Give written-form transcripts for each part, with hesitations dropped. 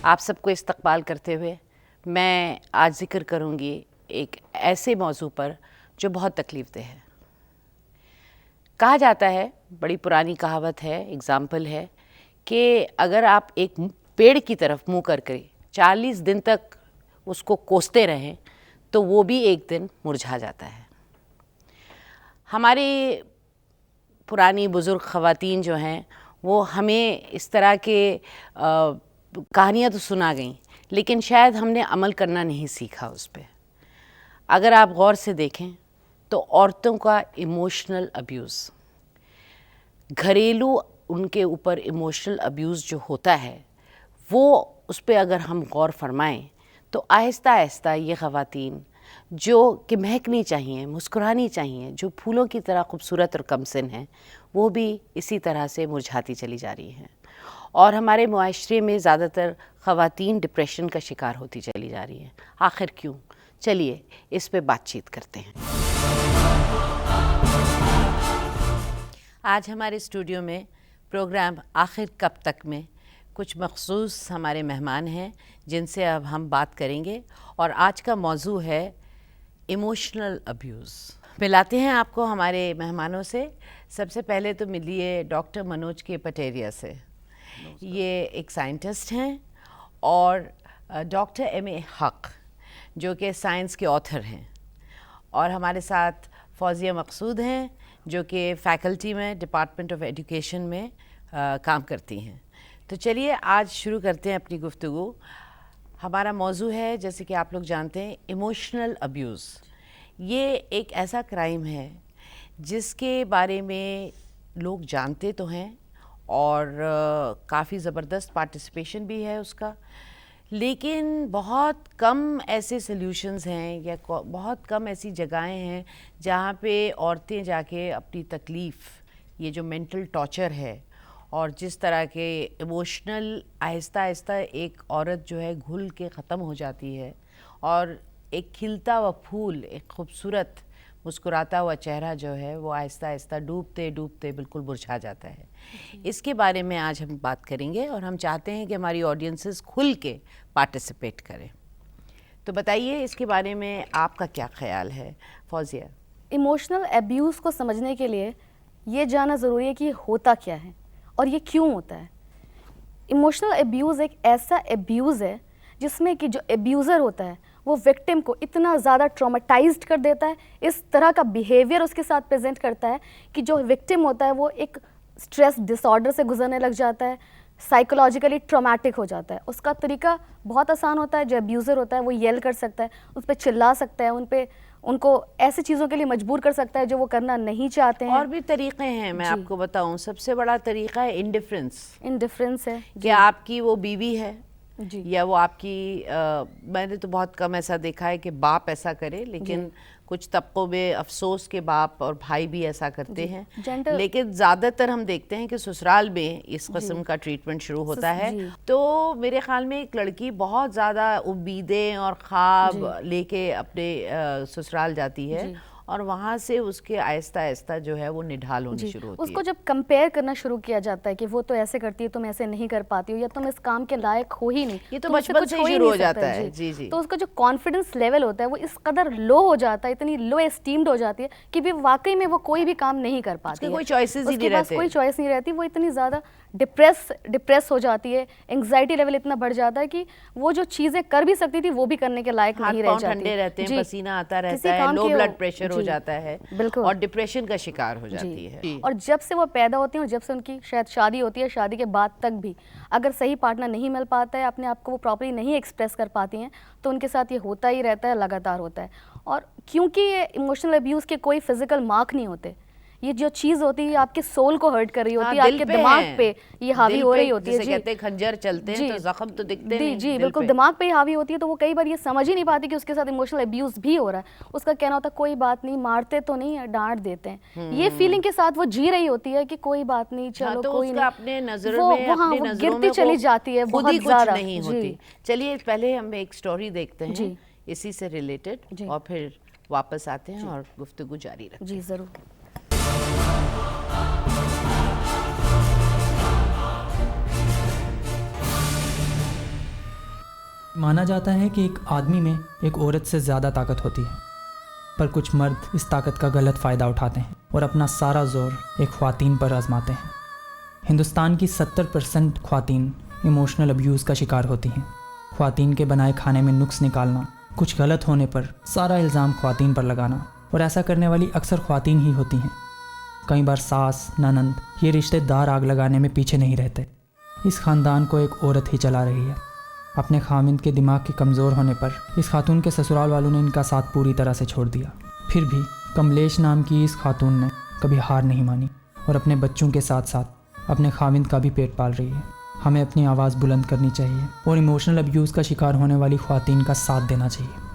आप सबको इस्तकबाल करते हुए मैं आज ज़िक्र करूँगी एक ऐसे मौजू पर जो बहुत तकलीफ़देह है। कहा जाता है, बड़ी पुरानी कहावत है, एग्ज़ाम्पल है कि अगर आप एक पेड़ की तरफ मुँह करके 40 दिन तक उसको कोसते रहें तो वो भी एक दिन मुरझा जाता है। हमारी पुरानी बुज़ुर्ग ख़वातीन जो हैं वो हमें इस तरह के कहानियाँ तो सुना गईं, लेकिन शायद हमने अमल करना नहीं सीखा उस पर। अगर आप गौर से देखें तो औरतों का इमोशनल अब्यूज़, घरेलू उनके ऊपर इमोशनल अब्यूज़ जो होता है वो उस पर अगर हम गौर फरमाएं तो आहिस्ता आहिस्ता ये ख़वातीन जो कि महकनी चाहिए, मुस्कुरानी चाहिए, जो फूलों की तरह खूबसूरत और कमसिन हैं, वो भी इसी तरह से मुरझाती चली जा रही हैं। और हमारे मुआशरे में ज़्यादातर ख़वातीन डिप्रेशन का शिकार होती चली जा रही हैं। आखिर क्यों? चलिए इस पे बातचीत करते हैं। आज हमारे स्टूडियो में प्रोग्राम आखिर कब तक में कुछ मखसूस हमारे मेहमान हैं जिनसे अब हम बात करेंगे, और आज का मौजू है इमोशनल अब्यूज़। मिलाते हैं आपको हमारे मेहमानों से। सबसे पहले तो मिलिए डॉक्टर मनोज के पटेरिया से। ये एक साइंटिस्ट हैं और डॉक्टर M.A. हक जो कि साइंस के ऑथर हैं, और हमारे साथ फौजिया मकसूद हैं जो कि फैकल्टी में डिपार्टमेंट ऑफ एजुकेशन में काम करती हैं। तो चलिए आज शुरू करते हैं अपनी गुफ्तगू। हमारा मौजू है, जैसे कि आप लोग जानते हैं, इमोशनल अब्यूज़। ये एक ऐसा क्राइम है जिसके बारे में लोग जानते तो हैं और काफ़ी ज़बरदस्त पार्टिसिपेशन भी है उसका, लेकिन बहुत कम ऐसे सल्यूशंस हैं या बहुत कम ऐसी जगहें हैं जहाँ पे औरतें जाके अपनी तकलीफ़, ये जो मेंटल टॉर्चर है और जिस तरह के इमोशनल आहिस्ता आहिस्ता एक औरत जो है घुल के ख़त्म हो जाती है और एक खिलता हुआ फूल, एक खूबसूरत मुस्कुराता हुआ चेहरा जो है वो आहिस्ता आहिस्ता डूबते डूबते बिल्कुल मुरझा जाता है। इसके बारे में आज हम बात करेंगे और हम चाहते हैं कि हमारी ऑडियंसेस खुल के पार्टिसिपेट करें। तो बताइए इसके बारे में आपका क्या ख्याल है फौजिया? इमोशनल अब्यूज़ को समझने के लिए ये जानना ज़रूरी है कि ये होता क्या है और ये क्यों होता है। इमोशनल अब्यूज़ एक ऐसा अब्यूज़ है जिसमें कि जो अब्यूज़र होता है वो विक्टिम को इतना ज़्यादा ट्रॉमेटाइज्ड कर देता है, इस तरह का बिहेवियर उसके साथ प्रेजेंट करता है कि जो विक्टिम होता है वो एक स्ट्रेस डिसऑर्डर से गुजरने लग जाता है, साइकोलॉजिकली ट्रॉमेटिक हो जाता है। उसका तरीका बहुत आसान होता है। जो अब्यूज़र होता है वो येल कर सकता है, उस पर चिल्ला सकता है, उनको ऐसी चीज़ों के लिए मजबूर कर सकता है जो वो करना नहीं चाहते हैं। और भी तरीक़े हैं, मैं आपको बताऊं। सबसे बड़ा तरीक़ा है इंडिफरेंस है कि आपकी वो बीवी है जी, या वो आपकी मैंने तो बहुत कम ऐसा देखा है कि बाप ऐसा करे, लेकिन कुछ तबकों में अफसोस के बाप और भाई भी ऐसा करते हैं, लेकिन ज़्यादातर हम देखते हैं कि ससुराल में इस किस्म का ट्रीटमेंट शुरू होता है। तो मेरे ख्याल में एक लड़की बहुत ज़्यादा उम्मीदें और ख्वाब लेके अपने ससुराल जाती है और वहाँ से उसके आहिस्ता आहिस्ता जो है वो निढाल होनी शुरू होती है। उसको जब कंपेयर करना शुरू किया जाता है कि वो तो ऐसे करती है, तुम ऐसे नहीं कर पाती हो, या तुम इस काम के लायक हो ही नहीं, ये तो बचपन से शुरू हो जाता है। जी जी। तो उसका जो कॉन्फिडेंस लेवल होता है वो इस कदर लो हो जाता है, इतनी लो एस्टीम्ड हो जाती है कि भी वाकई में वो कोई भी काम नहीं कर पाती है, कोई चॉइसेस ही नहीं रहते, कोई चॉइस नहीं रहती। वो इतनी ज़्यादा डिप्रेस हो जाती है, एंग्जाइटी लेवल इतना बढ़ जाता है कि वो जो चीज़ें कर भी सकती थी वो भी करने के लायक नहीं रह जाती। ठंडे रहते हैं, पसीना आता रहता है, लो ब्लड प्रेशर हो जाता है और डिप्रेशन का शिकार हो जाती है। और जब से वो पैदा होती हैं और जब से उनकी शायद शादी होती है, शादी के बाद तक भी अगर सही पार्टनर नहीं मिल पाता है, अपने आप को वो प्रॉपर्ली नहीं एक्सप्रेस कर पाती हैं, तो उनके साथ ये होता ही रहता है, लगातार होता है। और क्योंकि ये इमोशनल अब्यूज़ के कोई फिजिकल मार्क नहीं होते, ये जो चीज़ होती है आपके सोल को हर्ट कर रही होती है, आपके दिमाग पे ये हावी हो रही होती है। जैसे कहते हैं खंजर चलते हैं तो जख्म तो दिखते हैं। जी बिल्कुल, दिमाग पे हावी होती है। तो वो कई बार ये समझ ही नहीं पाती कि उसके साथ इमोशनल अब्यूज़ भी हो रहा है। उसका कहना होता है कोई बात नहीं, मारते तो नहीं, डांट देते हैं। ये फीलिंग के साथ वो जी रही होती है कि कोई बात नहीं, चलो तो कोई नहीं। अपने नजरों में वो गिरती चली जाती है, बहुत ज़्यादा नहीं होती। चलिए पहले हम एक स्टोरी देखते हैं इसी से रिलेटेड और फिर वापस आते हैं और गुफ्तगू जारी रखते हैं। जी ज़रूर। माना जाता है कि एक आदमी में एक औरत से ज़्यादा ताकत होती है, पर कुछ मर्द इस ताकत का गलत फ़ायदा उठाते हैं और अपना सारा जोर एक ख़वातीन पर आजमाते हैं। हिंदुस्तान की 70% ख़वातीन इमोशनल अब्यूज़ का शिकार होती हैं। ख़वातीन के बनाए खाने में नुक्स निकालना, कुछ गलत होने पर सारा इल्ज़ाम ख़वातीन पर लगाना, और ऐसा करने वाली अक्सर ख़वातीन ही होती हैं। कई बार सास, ननंद, ये रिश्तेदार आग लगाने में पीछे नहीं रहते। इस ख़ानदान को एक औरत ही चला रही है। अपने खामिंद के दिमाग के कमज़ोर होने पर इस खातून के ससुराल वालों ने इनका साथ पूरी तरह से छोड़ दिया। फिर भी कमलेश नाम की इस खातून ने कभी हार नहीं मानी और अपने बच्चों के साथ साथ अपने खामिंद का भी पेट पाल रही है। हमें अपनी आवाज़ बुलंद करनी चाहिए और इमोशनल अब्यूज़ का शिकार होने वाली ख़वातीन का साथ देना चाहिए।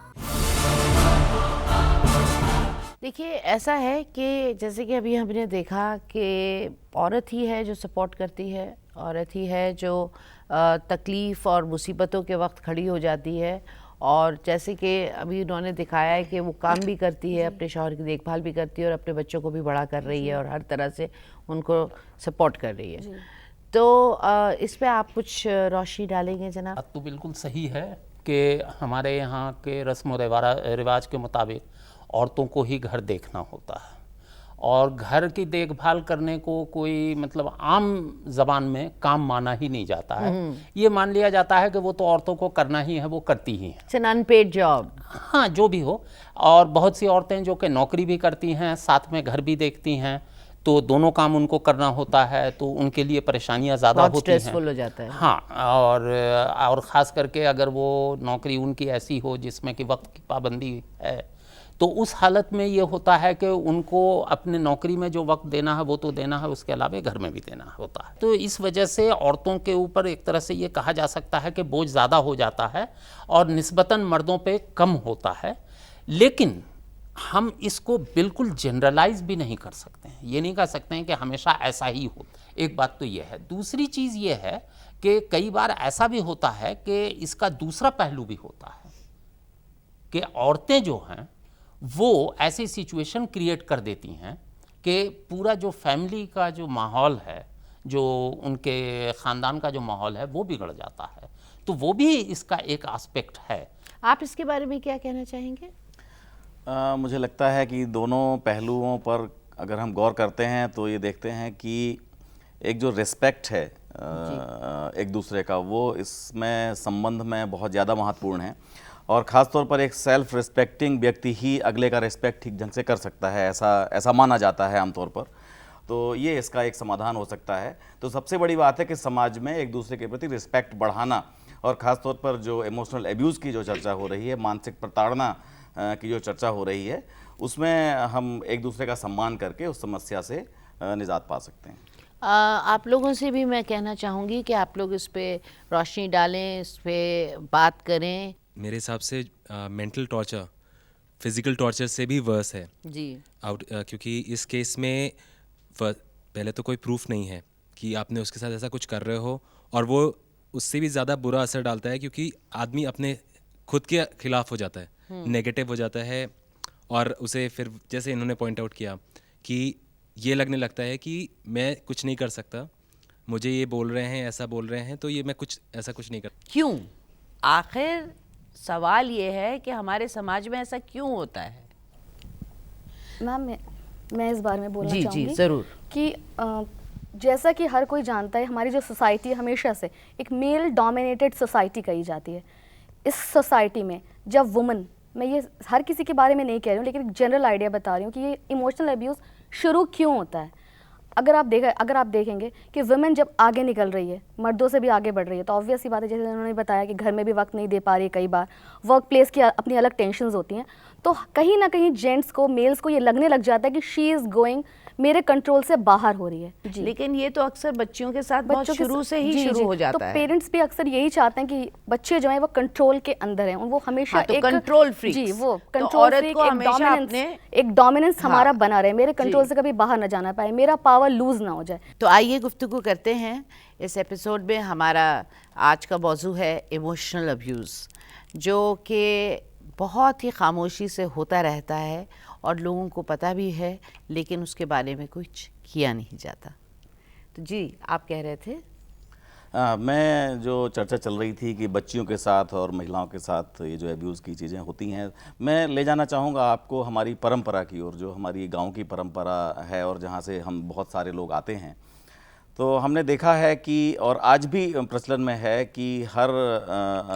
देखिए, ऐसा है कि जैसे कि अभी हमने देखा कि औरत ही है जो सपोर्ट करती है, औरत ही है जो तकलीफ़ और मुसीबतों के वक्त खड़ी हो जाती है, और जैसे कि अभी उन्होंने दिखाया है कि वो काम भी करती है, अपने शौहर की देखभाल भी करती है और अपने बच्चों को भी बड़ा कर रही है और हर तरह से उनको सपोर्ट कर रही है। तो इस पे आप कुछ रोशनी डालेंगे जनाब? बात तो बिल्कुल सही है कि हमारे यहाँ के रस्म रिवाज के मुताबिक औरतों को ही घर देखना होता है, और घर की देखभाल करने को कोई मतलब आम ज़बान में काम माना ही नहीं जाता है। ये मान लिया जाता है कि वो तो औरतों को करना ही है, वो करती ही हैं। It's an unpaid job. हाँ, जो भी हो। और बहुत सी औरतें जो कि नौकरी भी करती हैं, साथ में घर भी देखती हैं, तो दोनों काम उनको करना होता है, तो उनके लिए परेशानियां ज़्यादा होती हैं, स्ट्रेसफुल हो जाता है। हाँ, और ख़ास करके अगर वो नौकरी उनकी ऐसी हो जिसमें कि वक्त की पाबंदी है, तो उस हालत में ये होता है कि उनको अपने नौकरी में जो वक्त देना है वो तो देना है, उसके अलावा घर में भी देना होता है। तो इस वजह से औरतों के ऊपर एक तरह से ये कहा जा सकता है कि बोझ ज़्यादा हो जाता है और निस्बतन मर्दों पे कम होता है। लेकिन हम इसको बिल्कुल जनरलाइज भी नहीं कर सकते हैं, ये नहीं कह सकते हैं कि हमेशा ऐसा ही हो। एक बात तो ये है। दूसरी चीज़ ये है कि कई बार ऐसा भी होता है कि इसका दूसरा पहलू भी होता है कि औरतें जो हैं वो ऐसी सिचुएशन क्रिएट कर देती हैं कि पूरा जो फैमिली का जो माहौल है, जो उनके ख़ानदान का जो माहौल है, वो बिगड़ जाता है। तो वो भी इसका एक एस्पेक्ट है। आप इसके बारे में क्या कहना चाहेंगे? मुझे लगता है कि दोनों पहलुओं पर अगर हम गौर करते हैं तो ये देखते हैं कि एक जो रिस्पेक्ट है एक दूसरे का, वो इसमें संबंध में बहुत ज़्यादा महत्वपूर्ण है, और ख़ास तौर पर एक सेल्फ रिस्पेक्टिंग व्यक्ति ही अगले का रिस्पेक्ट ठीक ढंग से कर सकता है, ऐसा माना जाता है आमतौर पर। तो ये इसका एक समाधान हो सकता है। तो सबसे बड़ी बात है कि समाज में एक दूसरे के प्रति रिस्पेक्ट बढ़ाना, और ख़ास तौर पर जो इमोशनल एब्यूज़ की जो चर्चा हो रही है, मानसिक प्रताड़ना की जो चर्चा हो रही है, उसमें हम एक दूसरे का सम्मान करके उस समस्या से निजात पा सकते हैं। आप लोगों से भी मैं कहना चाहूँगी कि आप लोग इस पे रोशनी डालें, इस पे बात करें। मेरे हिसाब से मेंटल टॉर्चर फिज़िकल टॉर्चर से भी वर्स है जी। क्योंकि इस केस में पहले तो कोई प्रूफ नहीं है कि आपने उसके साथ ऐसा कुछ कर रहे हो, और वो उससे भी ज़्यादा बुरा असर डालता है क्योंकि आदमी अपने खुद के खिलाफ हो जाता है, नेगेटिव हो जाता है, और उसे फिर जैसे इन्होंने पॉइंट आउट किया कि ये लगने लगता है कि मैं कुछ नहीं कर सकता, मुझे ये बोल रहे हैं, ऐसा बोल रहे हैं, तो ये मैं ऐसा कुछ नहीं कर। क्यों? आखिर सवाल ये है कि हमारे समाज में ऐसा क्यों होता है? मैम, मैं इस बारे में बोलना चाहूँगी। जी, ज़रूर। कि जैसा कि हर कोई जानता है, हमारी जो सोसाइटी है हमेशा से एक मेल डोमिनेटेड सोसाइटी कही जाती है। इस सोसाइटी में जब वुमन, मैं ये हर किसी के बारे में नहीं कह रही हूँ, लेकिन एक जनरल आइडिया बता रही हूँ कि ये इमोशनल अब्यूज़ शुरू क्यों होता है। अगर आप देखेंगे कि वुमेन जब आगे निकल रही है, मर्दों से भी आगे बढ़ रही है, तो ऑब्वियस सी बात है, जैसे उन्होंने बताया कि घर में भी वक्त नहीं दे पा रही है, कई बार वर्क प्लेस की अपनी अलग टेंशन्स होती हैं, तो कहीं ना कहीं जेंट्स को, मेल्स को ये लगने लग जाता है कि शी इज़ गोइंग, मेरे कंट्रोल से बाहर हो रही है। लेकिन ये तो अक्सर बच्चियों के साथ बहुत शुरू से ही शुरू हो जाता है। तो पेरेंट्स भी अक्सर यही चाहते हैं कि बच्चे जो हैं वो कंट्रोल के अंदर हैं, वो हमेशा एक कंट्रोल फ्रीक। जी, वो कंट्रोल फ्रीक, एक डोमिनेंस हमारा बना रहे, मेरे कंट्रोल से कभी बाहर ना जाना पाए, मेरा पावर लूज ना हो जाए। तो आइए गुफ्तगू करते हैं। इस एपिसोड में हमारा आज का मौजू है इमोशनल अब्यूज़, जो कि बहुत ही खामोशी से होता रहता है और लोगों को पता भी है, लेकिन उसके बारे में कुछ किया नहीं जाता। तो जी, आप कह रहे थे? मैं जो चर्चा चल रही थी कि बच्चियों के साथ और महिलाओं के साथ ये जो एब्यूज़ की चीज़ें होती हैं, मैं ले जाना चाहूँगा आपको हमारी परंपरा की ओर, जो हमारी गांव की परंपरा है और जहाँ से हम बहुत सारे लोग आते हैं। तो हमने देखा है कि और आज भी प्रचलन में है कि हर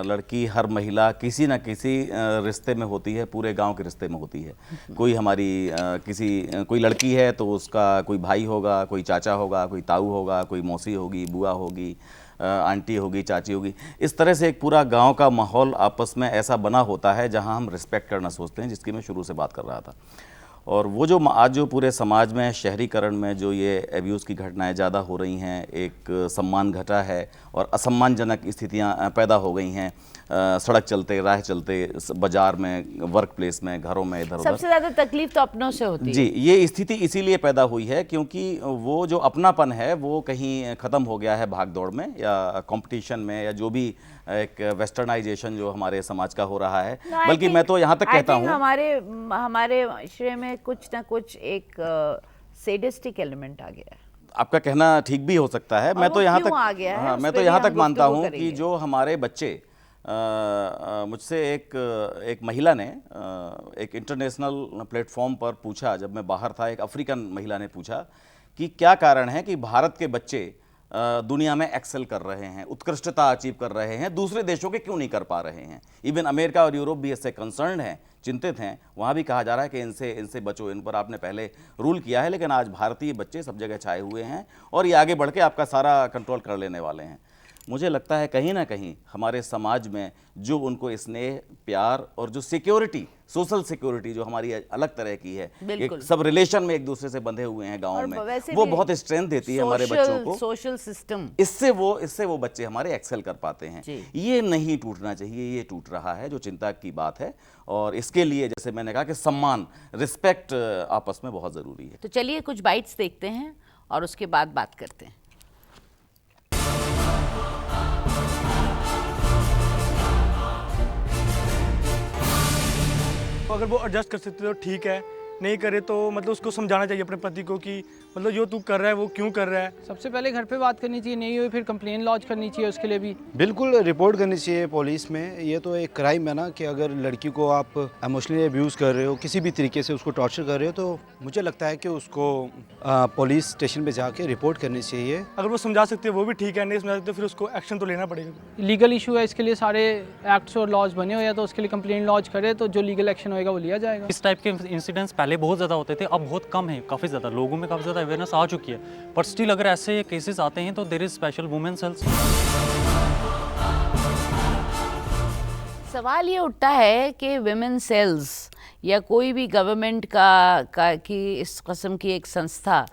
लड़की, हर महिला किसी न किसी रिश्ते में होती है, पूरे गांव के रिश्ते में होती है। कोई हमारी कोई लड़की है तो उसका कोई भाई होगा, कोई चाचा होगा, कोई ताऊ होगा, कोई मौसी होगी, बुआ होगी, आंटी होगी, चाची होगी। इस तरह से एक पूरा गांव का माहौल आपस में ऐसा बना होता है जहां हम रिस्पेक्ट करना सोचते हैं, जिसकी मैं शुरू से बात कर रहा था। और वो जो आज जो पूरे समाज में शहरीकरण में जो ये एब्यूज़ की घटनाएं ज़्यादा हो रही हैं, एक सम्मान घटा है और असम्मानजनक स्थितियां पैदा हो गई हैं, सड़क चलते, राह चलते, बाजार में, वर्क प्लेस में, घरों में, इधर उधर। सबसे ज़्यादा तकलीफ तो अपनों से होती है। जी, ये स्थिति इसीलिए पैदा हुई है क्योंकि वो जो अपनापन है वो कहीं ख़त्म हो गया है भाग दौड़ में या कंपटीशन में, या जो भी एक वेस्टर्नाइजेशन जो हमारे समाज का हो रहा है। बल्कि मैं तो यहाँ तक कहता हूँ, हमारे माशरे में कुछ ना कुछ एक सेडिस्टिक एलिमेंट आ गया है। आपका कहना ठीक भी हो सकता है। मैं तो यहाँ तक, आ गया है, हाँ, मैं उस तो पे यहाँ भी तक हम मानता गुफ्तगू हूँ कि करेंगे। जो हमारे बच्चे मुझसे एक महिला ने एक इंटरनेशनल प्लेटफॉर्म पर पूछा, जब मैं बाहर था, एक अफ्रीकन महिला ने पूछा कि क्या कारण है कि भारत के बच्चे दुनिया में एक्सेल कर रहे हैं, उत्कृष्टता अचीव कर रहे हैं, दूसरे देशों के क्यों नहीं कर पा रहे हैं। इवन अमेरिका और यूरोप भी इससे कंसर्न हैं, चिंतित हैं। वहाँ भी कहा जा रहा है कि इनसे बचो, इन पर आपने पहले रूल किया है, लेकिन आज भारतीय बच्चे सब जगह छाए हुए हैं और ये आगे बढ़ के आपका सारा कंट्रोल कर लेने वाले हैं। मुझे लगता है कहीं ना कहीं हमारे समाज में जो उनको स्नेह, प्यार और जो सिक्योरिटी, सोशल सिक्योरिटी जो हमारी अलग तरह की है, एक सब रिलेशन में एक दूसरे से बंधे हुए हैं गाँव में, वो बहुत स्ट्रेंथ देती है हमारे बच्चों को। सोशल सिस्टम, इससे वो बच्चे हमारे एक्सेल कर पाते हैं। ये नहीं टूटना चाहिए, ये टूट रहा है, जो चिंता की बात है। और इसके लिए जैसे मैंने कहा कि सम्मान, रिस्पेक्ट आपस में बहुत ज़रूरी है। तो चलिए कुछ बाइट्स देखते हैं और उसके बाद बात करते हैं। अगर वो एडजस्ट कर सकते तो ठीक है, नहीं करे तो मतलब उसको समझाना चाहिए अपने पति को कि मतलब जो तू कर रहा है वो क्यों कर रहा है। सबसे पहले घर पे बात करनी चाहिए, नहीं हुई फिर कंप्लेन लॉन्च करनी चाहिए उसके लिए भी। बिल्कुल रिपोर्ट करनी चाहिए पुलिस में। ये तो एक क्राइम है ना कि अगर लड़की को आप इमोशनली अब्यूज़ कर रहे हो, किसी भी तरीके से उसको टॉर्चर कर रहे हो, तो मुझे लगता है कि उसको पुलिस स्टेशन पे जाके रिपोर्ट करनी चाहिए। अगर वो समझा सकते हैं वो भी ठीक है, नहीं समझा सकते फिर उसको एक्शन तो लेना पड़ेगा। लीगल इशू है, इसके लिए सारे एक्ट्स और लॉज बने हुए हैं, तो उसके लिए कंप्लेन लॉन्च करे तो जो लीगल एक्शन होएगा वो लिया जाएगा। इस टाइप के इंसिडेंट्स पहले बहुत ज़्यादा होते थे, अब बहुत कम है। काफ़ी ज़्यादा लोगों में काफ़ी ज़्यादा अवेयरनेस आ चुकी है, पर स्टिल अगर ऐसे केसेस आते हैं तो there is special women cells. सवाल ये उठता है कि विमेन सेल्स या कोई भी गवर्नमेंट की इस किस्म की एक संस्था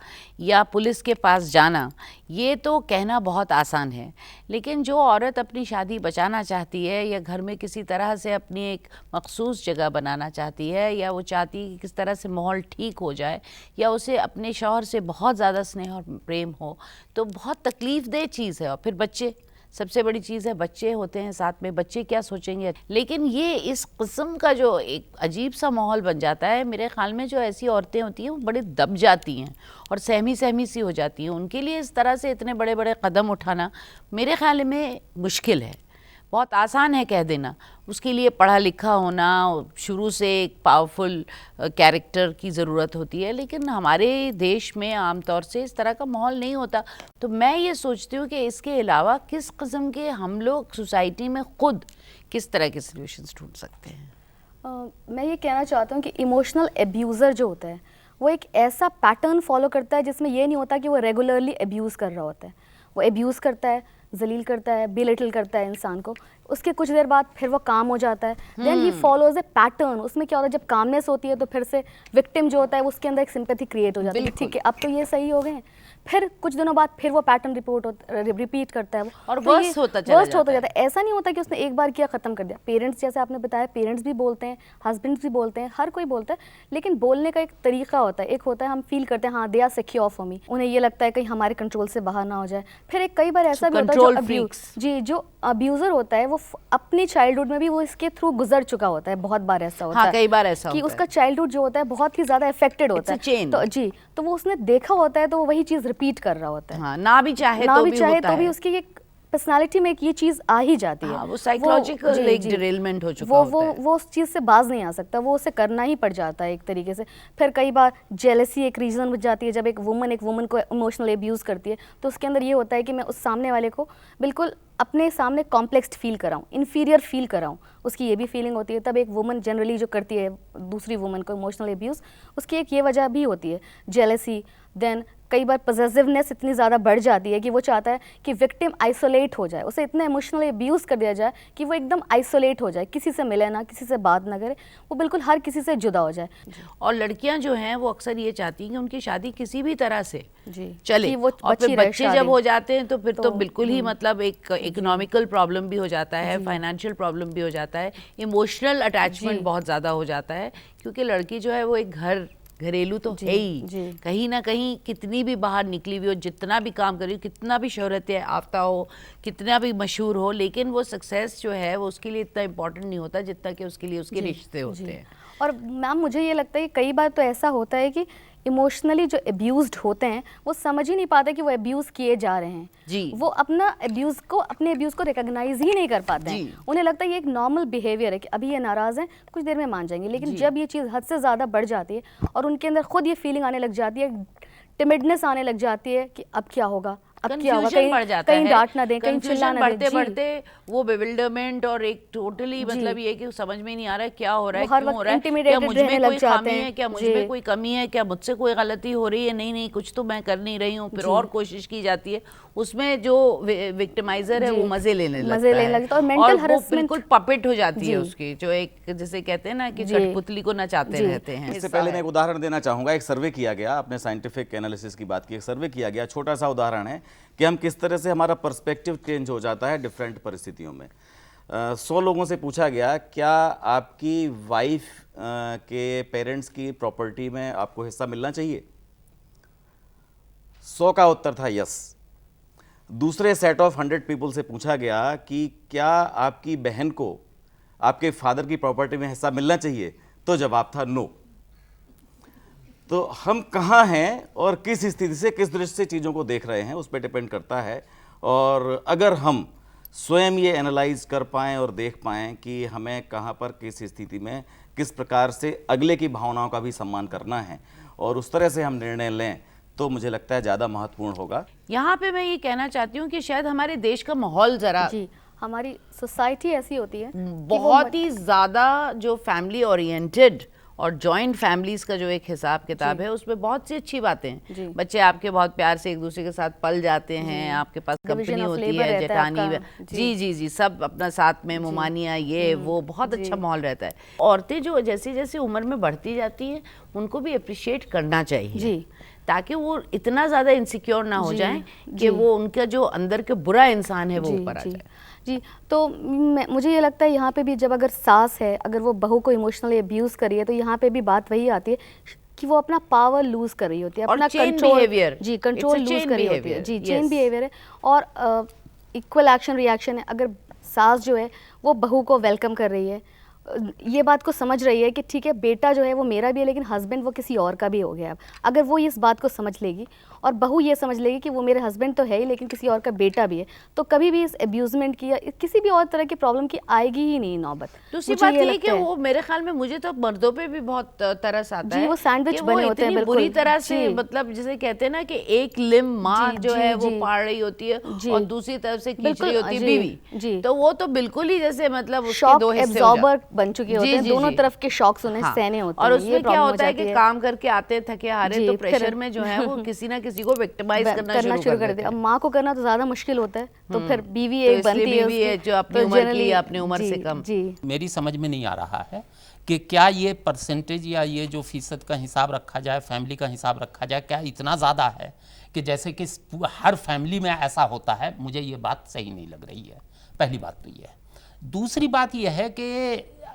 या पुलिस के पास जाना, ये तो कहना बहुत आसान है, लेकिन जो औरत अपनी शादी बचाना चाहती है या घर में किसी तरह से अपनी एक मखसूस जगह बनाना चाहती है, या वो चाहती है कि किस तरह से माहौल ठीक हो जाए, या उसे अपने शौहर से बहुत ज़्यादा स्नेह और प्रेम हो, तो बहुत तकलीफ़ देह चीज़ है। और फिर बच्चे, सबसे बड़ी चीज़ है, बच्चे होते हैं साथ में, बच्चे क्या सोचेंगे। लेकिन ये इस किस्म का जो एक अजीब सा माहौल बन जाता है, मेरे ख़्याल में जो ऐसी औरतें होती हैं वो बड़ी दब जाती हैं और सहमी सी हो जाती हैं। उनके लिए इस तरह से इतने बड़े बड़े कदम उठाना मेरे ख़्याल में मुश्किल है। बहुत आसान है कह देना, उसके लिए पढ़ा लिखा होना, शुरू से एक पावरफुल कैरेक्टर की ज़रूरत होती है, लेकिन हमारे देश में आमतौर से इस तरह का माहौल नहीं होता। तो मैं ये सोचती हूँ कि इसके अलावा किस किस्म के हम लोग सोसाइटी में ख़ुद किस तरह के सॉल्यूशंस ढूंढ सकते हैं। मैं ये कहना चाहता हूँ कि इमोशनल एब्यूज़र जो होता है वो एक ऐसा पैटर्न फॉलो करता है जिसमें ये नहीं होता कि वो रेगुलरली एब्यूज़ कर रहा होता है। वो एब्यूज़ करता है, जलील करता है, बेलिटल करता है इंसान को, उसके कुछ देर बाद फिर वो काम हो जाता है। Then he follows a pattern. उसमें क्या होता है, जब कामनेस होती है तो फिर से विक्टिम जो होता है उसके अंदर एक सिंपैथी क्रिएट हो जाती है, ठीक है अब तो ये सही हो गए हैं, फिर कुछ दिनों बाद फिर वो पैटर्न रिपीट करता है वो, और तो वर्स्ट होता जाता है। ऐसा नहीं होता कि उसने एक बार किया ख़त्म कर दिया। पेरेंट्स, जैसे आपने बताया, पेरेंट्स भी बोलते हैं, हस्बैंड्स भी बोलते हैं, हर कोई बोलता है, लेकिन बोलने का एक तरीका होता है। एक होता है हम फील करते हैं हाँ they are secure for me, उन्हें ये लगता है कहीं हमारे कंट्रोल से बाहर ना हो जाए। फिर एक कई बार ऐसा भी होता है जो अब्यूज़र होता है वो अपनी चाइल्डहुड में भी वो इसके थ्रू गुजर चुका होता है। बहुत बार ऐसा होता है, कई बार ऐसा कि उसका चाइल्डहुड जो होता है बहुत ही ज़्यादा अफेक्टेड होता है, तो वो उसने देखा होता है, तो वो वही चीज़ रिपीट कर रहा होता है। हाँ, ना भी चाहे तो भी उसकी एक पर्सनालिटी में एक ये चीज़ आ ही जाती है। हाँ, वो साइकोलॉजिकल जी, एक जी। डिरेलमेंट हो चुका होता है। वो उस चीज़ से बाज नहीं आ सकता, वो उसे करना ही पड़ जाता है एक तरीके से। फिर कई बार जेलसी एक रीज़न बन जाती है। जब एक वुमन को इमोशनल एब्यूज़ करती है तो उसके अंदर ये होता है कि मैं उस सामने वाले को बिल्कुल अपने सामने कॉम्प्लेक्स फील कराऊँ, इन्फीरियर फील कराऊँ, उसकी ये भी फीलिंग होती है। तब एक वुमन जनरली जो करती है दूसरी वुमन को इमोशनल एब्यूज़, उसकी एक ये वजह भी होती है जेलसी। देन कई बार पॉसेसिवनेस इतनी ज़्यादा बढ़ जाती है कि वो चाहता है कि विक्टिम आइसोलेट हो जाए, उसे इतना इमोशनली अब्यूज़ कर दिया जाए कि वो एकदम आइसोलेट हो जाए, किसी से मिले ना, किसी से बात ना करे, वो बिल्कुल हर किसी से जुदा हो जाए। और लड़कियां जो हैं वो अक्सर ये चाहती हैं कि उनकी शादी किसी भी तरह से जी चले, कि वो और फिर बची रहे बच्चे जब शादी। हो जाते हैं तो फिर तो तो, बिल्कुल ही मतलब एक इकोनॉमिकल प्रॉब्लम भी हो जाता है, फाइनेंशियल प्रॉब्लम भी हो जाता है, इमोशनल अटैचमेंट बहुत ज़्यादा हो जाता है, क्योंकि लड़की जो है वो एक घरेलू तो है ही, कहीं ना कहीं कितनी भी बाहर निकली हुई हो, जितना भी काम करी हो, कितना भी शोहरत याफ्ता हो, कितना भी मशहूर हो, लेकिन वो सक्सेस जो है वो उसके लिए इतना इम्पोर्टेंट नहीं होता जितना कि उसके लिए उसके रिश्ते होते हैं। और मैम मुझे ये लगता है कि कई बार तो ऐसा होता है कि इमोशनली जो अब्यूज्ड होते हैं वो समझ ही नहीं पाते कि वो अब्यूज़ किए जा रहे हैं जी। वो अपने अब्यूज़ को रिकॉग्नाइज ही नहीं कर पाते हैं। उन्हें लगता है ये एक नॉर्मल बिहेवियर है कि अभी ये नाराज़ हैं, कुछ देर में मान जाएंगे, लेकिन जब ये चीज़ हद से ज़्यादा बढ़ जाती है और उनके अंदर खुद ये फीलिंग आने लग जाती है, टिमिडनेस आने लग जाती है कि अब क्या होगा, अब क्या होगा, कहीं डांट ना दें, कहीं चिल्ला ना दें। बढ़ते वो बेविल्डरमेंट और एक टोटली मतलब ये कि समझ में नहीं आ रहा है क्या हो रहा है, क्यों हो रहा है, क्या मुझ में कोई खामी है, क्या मुझ में कोई कमी है, क्या मुझसे कोई गलती हो रही है, नहीं कुछ तो मैं कर नहीं रही हूँ, फिर और कोशिश की जाती है। उसमें जो विक्टिमाइजर है वो मजे लेने लगता है और मेंटल हरासमेंट बिल्कुल पपेट हो जाती है उसकी, जो एक जिसे कहते हैं ना कि कठपुतली को नचाते रहते हैं। इससे पहले मैं एक उदाहरण देना चाहूँगा। एक सर्वे किया गया, आपने साइंटिफिक एनालिसिस की बात की, एक सर्वे किया गया, छोटा सा उदाहरण है कि हम किस तरह से हमारा पर्सपेक्टिव चेंज हो जाता है डिफरेंट परिस्थितियों में। 100 लोगों से पूछा गया, क्या आपकी वाइफ के पेरेंट्स की प्रॉपर्टी में आपको हिस्सा मिलना चाहिए? 100 का उत्तर था यस। दूसरे सेट ऑफ 100 पीपल से पूछा गया कि क्या आपकी बहन को आपके फादर की प्रॉपर्टी में हिस्सा मिलना चाहिए? तो जवाब था नो। तो हम कहाँ हैं और किस स्थिति से, किस दृष्टि से चीज़ों को देख रहे हैं, उस पर डिपेंड करता है। और अगर हम स्वयं ये एनालाइज कर पाएँ और देख पाएँ कि हमें कहाँ पर, किस स्थिति में, किस प्रकार से अगले की भावनाओं का भी सम्मान करना है और उस तरह से हम निर्णय लें, तो मुझे लगता है ज़्यादा महत्वपूर्ण होगा। यहाँ पे मैं ये कहना चाहती हूँ कि शायद हमारे देश का माहौल ज़रा, हमारी सोसाइटी ऐसी होती है बहुत ही ज़्यादा जो फैमिली ओरिएंटेड और जॉइंट फैमिलीज़ का जो एक हिसाब किताब है, उसमें बहुत सी अच्छी बातें हैं। बच्चे आपके बहुत प्यार से एक दूसरे के साथ पल जाते हैं, आपके पास कंपनी होती है, जेठानी जी सब अपना साथ में, मुमानिया ये वो, बहुत अच्छा माहौल रहता है। औरतें जो जैसे जैसे उम्र में बढ़ती जाती हैं उनको भी अप्रिशिएट करना चाहिए, ताकि वो इतना ज़्यादा इनसिक्योर ना हो जाएं कि वो उनका जो अंदर के बुरा इंसान है वो ऊपर आ जाए। जी, तो मुझे ये लगता है यहाँ पे भी जब अगर सास है, अगर वो बहू को इमोशनली अब्यूज़ कर रही है, तो यहाँ पे भी बात वही आती है कि वो अपना पावर लूज़ कर रही होती है, अपना कंट्रोल लूज़ कर रही होती है। जी, चेन बिहेवियर है और इक्वल एक्शन रिएक्शन है। अगर सास जो है वो बहू को वेलकम कर रही है, ये बात को समझ रही है कि ठीक है बेटा जो है वो मेरा भी है, लेकिन हस्बैंड वो किसी और का भी हो गया। अब अगर वो इस बात को समझ लेगी और बहू ये समझ लेगी कि वो मेरे हस्बैंड तो है ही, लेकिन किसी और का बेटा भी है, तो कभी भी इस अब्यूजमेंट की या किसी भी और तरह की प्रॉब्लम की आएगी ही नहीं नौबत। दूसरी बात ये कि वो मेरे ख्याल में, मुझे तो मर्दों पे भी बहुत तरस आता है, वो सैंडविच बने होते हैं बुरी तरह से, मतलब जिसे कहते हैं ना कि एक लिम माँ जो है वो पाड़ रही होती है और दूसरी तरफ से खींच रही होती है बीवी, तो वो तो बिल्कुल ही जैसे मतलब उसके दो हिस्से बन चुके होते हैं, दोनों तरफ के शॉक्स उन्हें सहने होते हैं। और उसमें क्या होता है कि काम करके आते थके हारे, तो प्रेशर में जो है वो किसी ना किसी को विक्टिमाइज करना शुरू कर देते हैं। अब माँ को करना तो ज्यादा मुश्किल होता है, तो फिर बीवी एक बनती है जो अपनी उम्र की, अपनी उम्र से कम। मेरी समझ में नहीं आ रहा है कि क्या ये परसेंटेज या ये जो फीसद का हिसाब रखा जाए, फैमिली का हिसाब रखा जाए, क्या इतना ज़्यादा है कि जैसे कि हर फैमिली में ऐसा होता है? मुझे ये बात सही नहीं लग रही है। पहली बात तो ये है। दूसरी बात यह है कि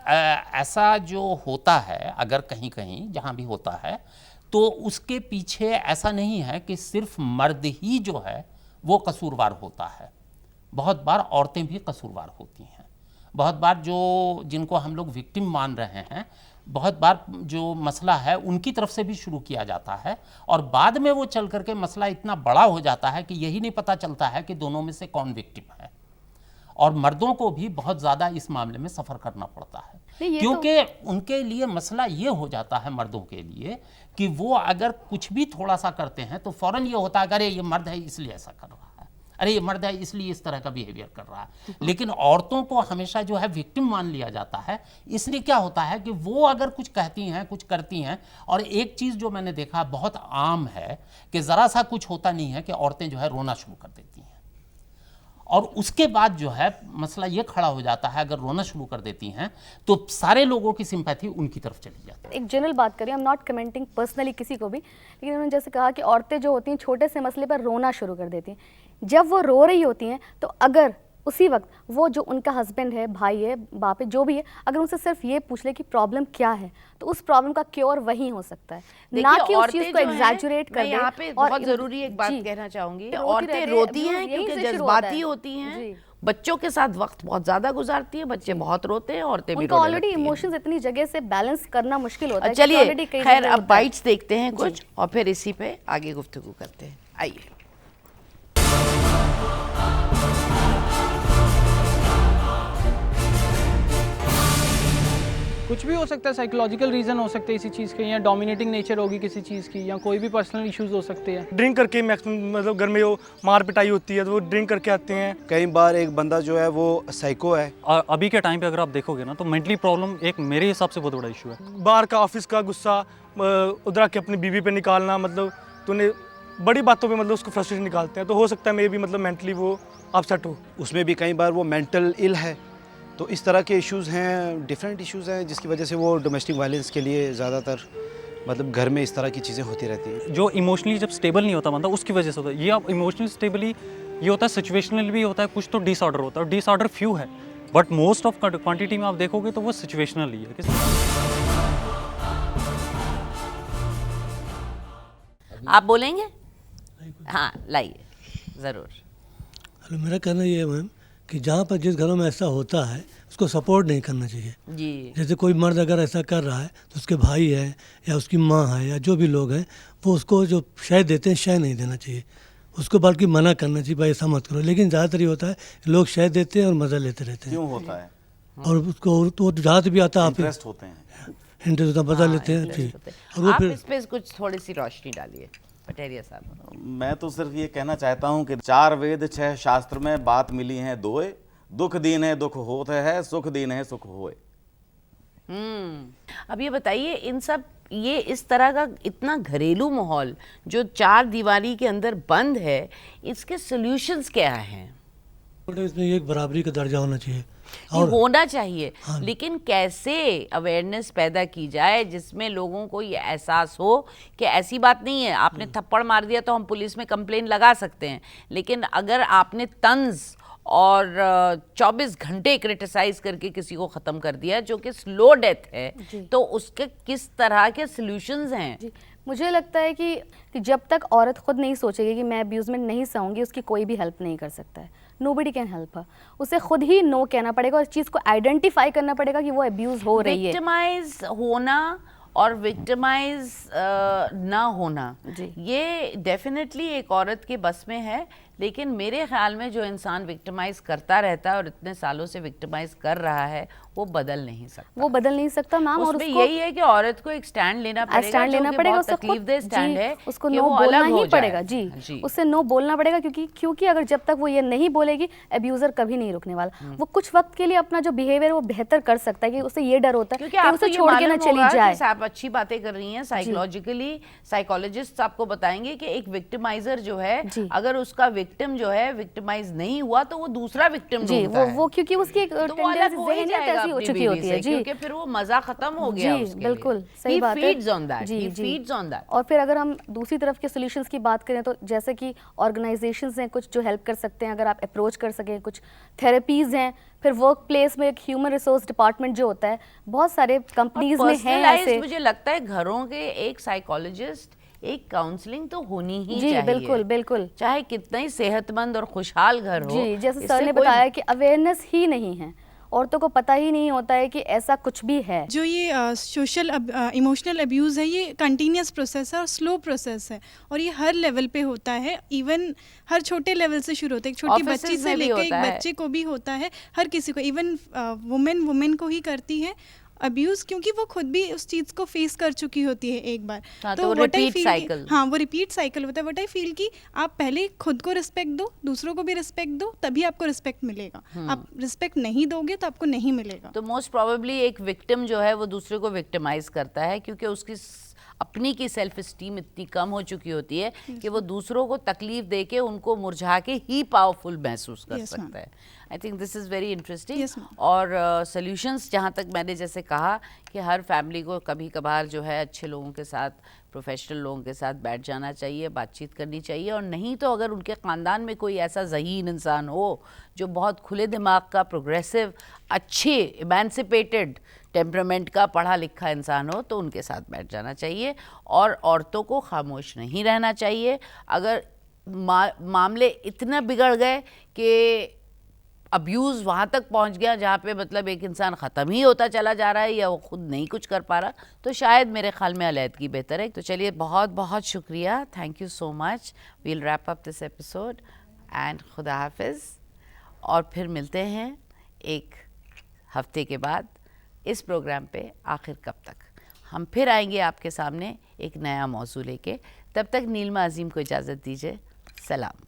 ऐसा जो होता है, अगर कहीं कहीं जहाँ भी होता है, तो उसके पीछे ऐसा नहीं है कि सिर्फ मर्द ही जो है वो कसूरवार होता है। बहुत बार औरतें भी कसूरवार होती हैं। बहुत बार जो जिनको हम लोग विक्टिम मान रहे हैं बहुत बार जो मसला है उनकी तरफ से भी शुरू किया जाता है और बाद में वो चल करके मसला इतना बड़ा हो जाता है कि यही नहीं पता चलता है कि दोनों में से कौन विक्टिम है। और मर्दों को भी बहुत ज़्यादा इस मामले में सफ़र करना पड़ता है, क्योंकि उनके लिए मसला ये हो जाता है मर्दों के लिए कि वो अगर कुछ भी थोड़ा सा करते हैं तो फ़ौरन ये होता है अरे ये मर्द है इसलिए ऐसा कर रहा है, अरे ये मर्द है इसलिए इस तरह का बिहेवियर कर रहा है। लेकिन औरतों को हमेशा जो है विक्टिम मान लिया जाता है। इसलिए क्या होता है कि वो अगर कुछ कहती हैं, कुछ करती हैं, और एक चीज़ जो मैंने देखा बहुत आम है कि ज़रा सा कुछ होता नहीं है कि औरतें जो है रोना शुरू कर देती हैं, और उसके बाद जो है मसला ये खड़ा हो जाता है, अगर रोना शुरू कर देती हैं तो सारे लोगों की सिंपैथी उनकी तरफ चली जाती है। एक जनरल बात करें, I am not commenting personally किसी को भी, लेकिन उन्होंने जैसे कहा कि औरतें जो होती हैं छोटे से मसले पर रोना शुरू कर देती हैं। जब वो रो रही होती हैं तो अगर उसी वक्त वो जो उनका हस्बैंड है, भाई है, बाप है, जो भी है, अगर उनसे सिर्फ ये पूछ ले कि प्रॉब्लम क्या है तो उस प्रॉब्लम का क्योर वहीं हो सकता है, ना कि उस चीज को एग्जैजुरेट कर दे। यहाँ पे बहुत जरूरी एक बात कहना चाहूंगी, औरतें रोती हैं क्योंकि जज्बाती होती हैं, बच्चों के साथ वक्त बहुत ज्यादा गुजारती है, बच्चे बहुत रोते हैं, औरतें भी उनका ऑलरेडी इमोशंस इतनी जगह से बैलेंस करना मुश्किल होता है। चलिए खैर अब बाइट्स देखते हैं कुछ और फिर इसी पे आगे गुफ्तगू करते हैं। आइए। कुछ भी हो सकता है, साइकोलॉजिकल रीज़न हो सकते हैं इसी चीज़ के, या डोमिनेटिंग नेचर होगी किसी चीज़ की, या कोई भी पर्सनल इश्यूज हो सकते हैं। ड्रिंक करके मैक्सिमम मतलब घर में वो मार पिटाई होती है तो वो ड्रिंक करके आते हैं। कई बार एक बंदा जो है वो साइको है। अभी के टाइम पे अगर आप देखोगे ना तो मेंटली प्रॉब्लम एक मेरे हिसाब से बहुत बड़ा इशू है। बाहर का ऑफिस का गुस्सा उधर आके अपनी बीवी पे निकालना, मतलब तूने बड़ी बातों पे मतलब उसको फ्रस्ट्रेशन निकालते हैं, तो हो सकता है मे भी मतलब मेंटली वो अपसेट हो। उसमें भी कई बार वो मेंटल इल है, तो इस तरह के इश्यूज़ हैं, डिफरेंट इश्यूज़ हैं जिसकी वजह से वो डोमेस्टिक वायलेंस के लिए ज़्यादातर मतलब घर में इस तरह की चीज़ें होती रहती हैं। जो इमोशनली जब स्टेबल नहीं होता बंदा उसकी वजह से होता है ये। आप इमोशनली स्टेबली ये होता है, सिचुएशनल भी होता है, कुछ तो डिसऑर्डर होता है। डिसऑर्डर फ्यू है बट मोस्ट ऑफ क्वांटिटी में आप देखोगे तो वो सिचुएशनल ही है। आप बोलेंगे? हाँ लाइए ज़रूर। हेलो, मेरा कहना ये है मैम कि जहाँ पर जिस घरों में ऐसा होता है उसको सपोर्ट नहीं करना चाहिए जी। जैसे कोई मर्द अगर ऐसा कर रहा है तो उसके भाई है या उसकी माँ है या जो भी लोग हैं वो उसको जो शय देते हैं शय नहीं देना चाहिए, उसको बल्कि मना करना चाहिए भाई ऐसा मत करो। लेकिन ज़्यादातर ये होता है लोग शय देते हैं और मज़ा लेते रहते हैं। क्यों होता है? और उसको तो जहाँ से भी आता है इंटरेस्ट होते हैं, इंटरेस्ट होता बदल लेते हैं जी। और वो आप फिर इस पे कुछ थोड़ी सी रोशनी डालिए पटेरिया साहब। मैं तो सिर्फ ये कहना चाहता हूँ कि 4 वेद 6 शास्त्र में बात मिली है दोए, दुख दीन है दुख होत है, सुख दीन है सुख होए। अब ये बताइए इन सब ये इस तरह का इतना घरेलू माहौल जो 4 दीवारी के अंदर बंद है, इसके सॉल्यूशंस क्या हैं? इसमें एक बराबरी का दर्जा होना चाहिए और होना चाहिए। हाँ। लेकिन कैसे अवेयरनेस पैदा की जाए जिसमें लोगों को ये एहसास हो कि ऐसी बात नहीं है, आपने थप्पड़ मार दिया तो हम पुलिस में कंप्लेन लगा सकते हैं, लेकिन अगर आपने तंज और 24 घंटे क्रिटिसाइज करके किसी को ख़त्म कर दिया जो कि स्लो डेथ है, तो उसके किस तरह के सॉल्यूशंस हैं? मुझे लगता है कि जब तक औरत खुद नहीं सोचेगी कि मैं अब्यूज़ में नहीं सहूँगी, उसकी कोई भी हेल्प नहीं कर सकता है। Nobody can help her. उसे खुद ही नो कहना पड़ेगा और इस चीज़ को आइडेंटिफाई करना पड़ेगा कि वो अब्यूज़ हो रही है। विक्टिमाइज होना और विक्टिमाइज ना होना ये डेफिनेटली एक औरत के बस में है, लेकिन मेरे ख्याल में जो इंसान विक्टिमाइज करता रहता है और इतने सालों से विक्टिमाइज कर रहा है वो बदल नहीं सकता। वो बदल नहीं सकता मैम। और उसमें यही है कि औरत को एक स्टैंड लेना पड़ेगा, स्टैंड लेना पड़ेगा, उसको तकलीफदेह स्टैंड है, उसको नो बोलना ही पड़ेगा जी। उससे नो बोलना पड़ेगा क्योंकि अगर जब तक वो ये नहीं बोलेगी अब्यूजर कभी नहीं रुकने वाला। वो कुछ वक्त के लिए अपना जो बिहेवियर वो बेहतर कर सकता है कि उसे ये डर होता है कि उसे छोड़ के ना चली जाए। आप अच्छी बातें कर रही हैं, साइकोलॉजिकली साइकोलॉजिस्ट आपको बताएंगे कि एक विक्टिमाइजर जो है अगर उसका विक्टिम जो है विक्टिमाइज नहीं हुआ तो वो दूसरा विक्टिम ढूंढता है। वो क्योंकि उसकी टेंडेंसी ऐसी हो चुकी होती है जी, क्योंकि फिर वो मजा खत्म हो गया उसके लिए। बिल्कुल सही बात है। He feeds on that. He feeds on that. और फिर अगर हम दूसरी तरफ के सॉल्यूशंस की बात करें तो जैसे कि ऑर्गेनाइजेशंस हैं कुछ जो हेल्प कर सकते हैं, अगर आप अप्रोच कर सकें, कुछ थेरेपीज हैं, फिर वर्क प्लेस में एक ह्यूमन रिसोर्स डिपार्टमेंट जो होता है, बहुत सारे कंपनीज में है ऐसे। मुझे लगता है घरों के एक साइकोलॉजिस्ट, एक काउंसलिंग तो होनी ही चाहिए। बिल्कुल बिल्कुल, चाहे कितना ही सेहतमंद और खुशहाल घर हो। जी, जैसे सर ने बताया कि अवेयरनेस ही नहीं है औरतों को पता ही नहीं होता है कि ऐसा कुछ भी है। जो ये सोशल इमोशनल अब्यूज़ है, ये कंटिन्यूस प्रोसेस है और स्लो प्रोसेस है, और ये हर लेवल पे होता है। इवन हर छोटे लेवल से शुरू होता है, एक छोटी बच्ची से लेकर एक बच्चे को भी होता है, हर किसी को। इवन वुमेन को ही करती है अब्यूज़, क्योंकि वो खुद भी उस चीज़ को फेस कर चुकी होती है एक बार। तो रिपीट साइकिल। हाँ, वो रिपीट साइकिल होता है। व्हाट आई फील कि आप पहले खुद को रिस्पेक्ट दो, दूसरों को भी रिस्पेक्ट दो, तभी आपको रिस्पेक्ट मिलेगा। आप रिस्पेक्ट नहीं दोगे तो आपको नहीं मिलेगा। तो मोस्ट प्रोबेबली एक विक्टिम जो है वो दूसरे को विक्टिमाइज करता है, क्योंकि उसकी अपनी की सेल्फ इस्टीम इतनी कम हो चुकी होती है कि वो दूसरों को तकलीफ दे के उनको मुरझा के ही पावरफुल महसूस कर सकता है। I think this is very interesting. और सॉल्यूशंस जहाँ तक मैंने जैसे कहा कि हर फैमिली को कभी कभार जो है अच्छे लोगों के साथ, प्रोफेशनल लोगों के साथ बैठ जाना चाहिए, बातचीत करनी चाहिए। और नहीं तो अगर उनके ख़ानदान में कोई ऐसा ज़हीन इंसान हो जो बहुत खुले दिमाग का, प्रोग्रेसिव, अच्छे, इमेंसिपेटेड टेम्परामेंट का, पढ़ा लिखा इंसान हो, तो उनके साथ बैठ जाना चाहिए। और औरतों को खामोश नहीं रहना चाहिए। अगर मामले इतना बिगड़ गए कि अब्यूज़ वहाँ तक पहुँच गया जहाँ पे मतलब एक इंसान ख़त्म ही होता चला जा रहा है या वो खुद नहीं कुछ कर पा रहा, तो शायद मेरे ख्याल में अलहदगी बेहतर है। तो चलिए, बहुत बहुत शुक्रिया, thank you so much. We'll wrap up this episode and खुदा हाफिज़। और फिर मिलते हैं एक हफ्ते के बाद इस प्रोग्राम पे आखिर कब तक। हम फिर आएंगे आपके सामने एक नया मौजू लेके। तब तक नीलमा अजीम को इजाज़त दीजिए। सलाम।